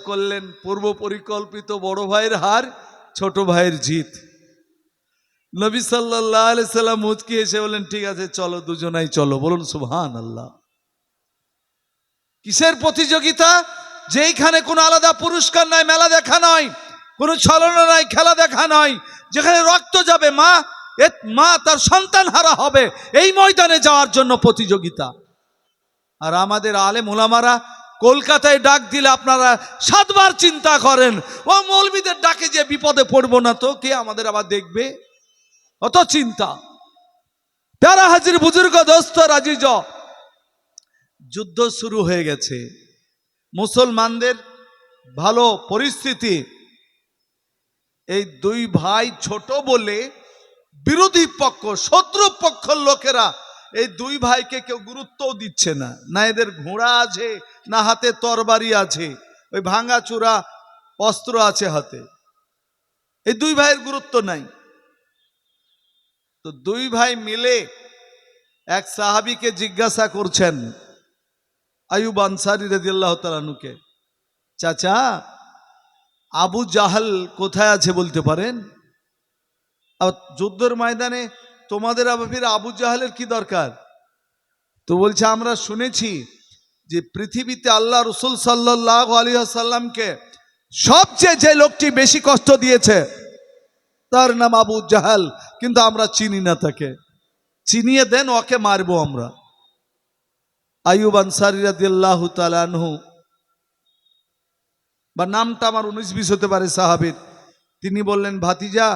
করলেন পূর্ব পরিকল্পিত বড় ভাইয়ের হার ছোট ভাইয়ের জিত। নবী সাল্লাল্লাহু আলাইহি সাল্লাম মুচকি এসে বলেন, ঠিক আছে চলো দুজনাই চলো। বলুন সুবহানাল্লাহ। কিসের প্রতিযোগিতা? যেইখানে কোনো আলাদা পুরস্কার নাই, মেলা দেখা নয়, কোনো ছলনা নাই, খেলা দেখা নয়, যেখানে রক্ত যাবে, মা তার সন্তান হারা হবে, এই ময়দানে যাওয়ার জন্য প্রতিযোগিতা। আর আমাদের আলেম ওলামারা কলকাতায় ডাক দিলে আপনারা 7 বার চিন্তা করেন, ও মৌলবীদের ডাকে যে বিপদে পড়বো না তো কে আমাদের আবার দেখবে, অত চিন্তা। প্যারা হাজির বুজুর্গ দোস্ত আজিজ, যুদ্ধ শুরু হয়ে গেছে, মুসলমানদের ভালো পরিস্থিতি। এই দুই ভাই ছোট বলে বিরোধী পক্ষ, শত্রু পক্ষের লোকেরা এই দুই ভাইকে কেউ গুরুত্বও দিচ্ছে না। না এদের ঘোড়া আছে, না হাতে তরবারি আছে, ওই ভাঙাচুরা অস্ত্র আছে হাতে, এই দুই ভাইয়ের গুরুত্ব নাই। তো দুই ভাই মিলে এক সাহাবীকে জিজ্ঞাসা করছেন, আইয়ুব আনসারী রাদিয়াল্লাহু তাআলা আনহুকে, চাচা আবু জাহাল কোথায় আছে বলতে পারেন? যুদ্ধের ময়দানে তোমাদের আবার আবু জাহালের কি দরকার? তো বলছে, আমরা শুনেছি যে পৃথিবীতে আল্লাহ রাসূল সাল্লাল্লাহু আলাইহি ওয়াসাল্লামকে সবচেয়ে যে লোকটি বেশি কষ্ট দিয়েছে তার নাম আবু জাহাল, কিন্তু আমরা চিনি না তাকে, চিনিয়ে দেন ওকে মারবো আমরা। আইয়ুব আনসারী রাদিয়াল্লাহু তাআলা আনহু, বা নামটা আমার 19-20 হতে পারে সাহাবীর, তিনি বললেন, ভাতিজা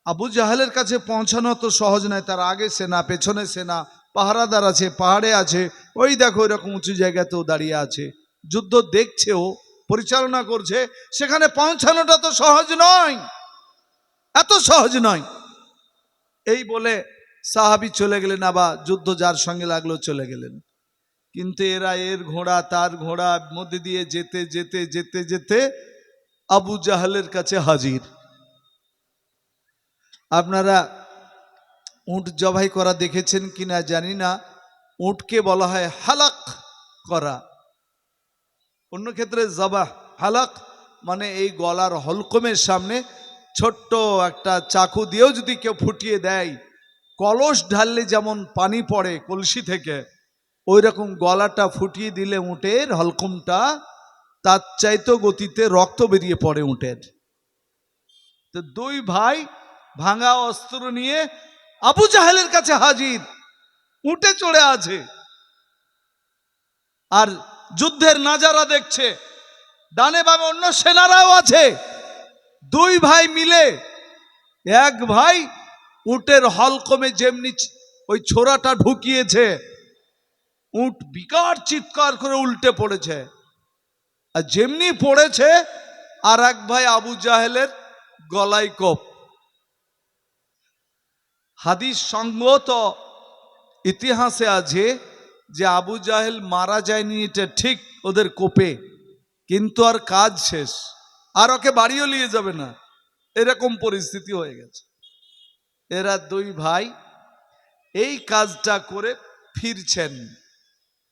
আবু জাহালের কাছে পৌঁছানো তো সহজ নয়, তার আগে সেনা, পেছনে সেনা, পাহারাদার আছে, পাহাড়ে আছে, ওই দেখো এরকম উঁচু জায়গাতেও দাঁড়িয়ে আছে, যুদ্ধ দেখছে, ও পরিচালনা করছে, সেখানে পৌঁছানোটা তো সহজ নয়, এত সহজ নয়। এই বলে সাহাবী চলে গেলেন, আবার যুদ্ধ যার সঙ্গে লাগলো চলে গেলেন। কিন্তু এরা এর ঘোড়া তার ঘোড়া মধ্যে দিয়ে যেতে যেতে যেতে যেতে আবু জাহালের কাছে হাজির। আপনারা উট জবাই করা দেখেছেন কিনা জানি না, উটকে বলা হয় হালাক করা, অন্য ক্ষেত্রে জবাহ। হালাক মানে এই গলার হলকমের সামনে ছোট্ট একটা চাকু দিয়েও যদি কেউ ফুটিয়ে দেয়, কলস ঢাললে যেমন পানি পড়ে কলসি থেকে, ওই রকম গলাটা ফুটিয়ে দিলে উটের হলকমটা তার চাইতে গতিতে রক্ত বেরিয়ে পড়ে উটের। তো দুই ভাই ভাঙা অস্ত্র নিয়ে আবু জাহেলের কাছে হাজির, উটে চড়ে আছে আর যুদ্ধের নাজারা দেখছে, ডানে বামে অন্য সেনারাও আছে। দুই ভাই মিলে, এক ভাই উটের হলকমে যেমনি ওই ছোরাটা ঢুকিয়েছে, উট বিকট চিৎকার করে উল্টে পড়েছে, আর যেমনি পড়েছে আর এক ভাই আবু জাহেলের গলায় কোপ। হাদিস সঙ্গত ইতিহাসে আছে যে আবু জাহেল মারা যায়নি, এটা ঠিক, ওদের কোপে, কিন্তু আর কাজ শেষ, আর ওকে বাড়িও নিয়ে যাবে না, এরকম পরিস্থিতি হয়ে গেছে। এরা দুই ভাই এই কাজটা করে ফিরছেন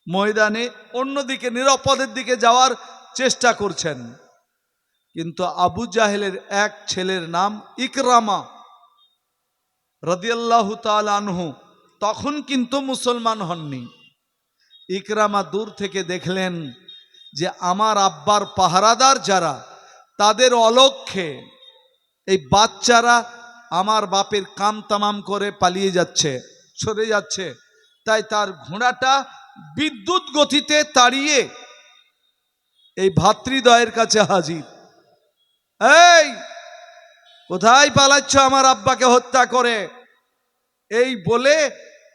ময়দানে, অন্যদিকে নিরাপদের দিকে যাওয়ার চেষ্টা করছেন। কিন্তু আবু জাহেলের এক ছেলের নাম ইকরামা রাদিয়াল্লাহু তাআলা আনহু, তখন কিন্তু মুসলমান হননি। ইকরামা দূর থেকে দেখলেন যে আমার আব্বার পাহারাদার যারা, তাদের অলক্ষ্যে এই বাচ্চারা আমার বাপের কাম তামাম করে পালিয়ে যাচ্ছে, সরে যাচ্ছে, তাই তার ঘোড়াটা বিদ্যুৎ গতিতে তাড়িয়ে এই ভাতৃদ্বয়ের কাছে হাজির। এই কোথায় পালাচ্ছ আমার আব্বাকে হত্যা করে? এই বলে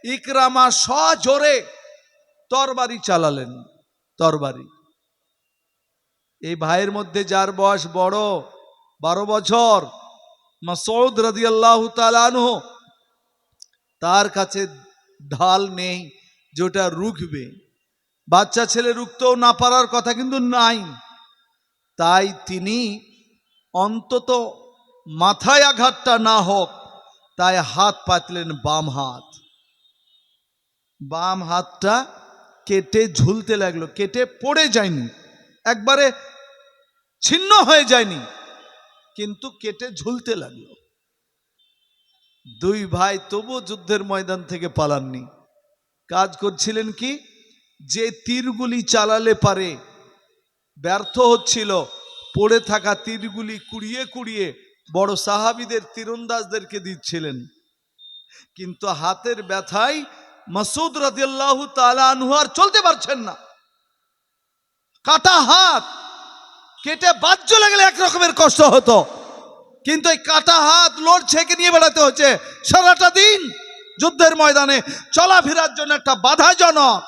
ইকরামা সজোরে তরবারি চালালেন। তরবারি, এই ভাইয়ের মধ্যে যার বয়স বড়, 12 বছর, মাসউদ রাদিয়াল্লাহু তাআলা আনহু, তার কাছে ঢাল নেই যেটা রুখবে, বাচ্চা ছেলে রুখতেও না পারার কথা কিন্তু নাই, তাই তিনি অন্তত মাথায় আঘাতটা না হোক তাই হাত পাতলেন, বাম হাত, বাম হাতটা কেটে ঝুলতে লাগলো, কেটে পড়ে যায়নি, একবারে ছিন্ন হয়ে যায়নি, কিন্তু কেটে ঝুলতে লাগলো। দুই ভাই তবু যুদ্ধের ময়দান থেকে পালাননি। কাজ করছিলেন কি, যে তীরগুলি চালালে পারে ব্যর্থ হচ্ছিল, পড়ে থাকা তীরগুলি কুড়িয়ে কুড়িয়ে বড় সাহাবীদের তীরন্দাজদেরকে দিচ্ছিলেন। কিন্তু হাতের ব্যথায় মাসউদ রাদিয়াল্লাহু তাআলা আনহু আর চলতে পারছেন না। কাটা হাত, কেটে বাহ্য লাগলে এক রকমের কষ্ট হতো, কিন্তু এই কাটা হাত লোড ছেঁকে নিয়ে বেড়াতে হচ্ছে সারাটা দিন। যুদ্ধের ময়দানে চলাফেরার জন্য একটা বাধাজনক।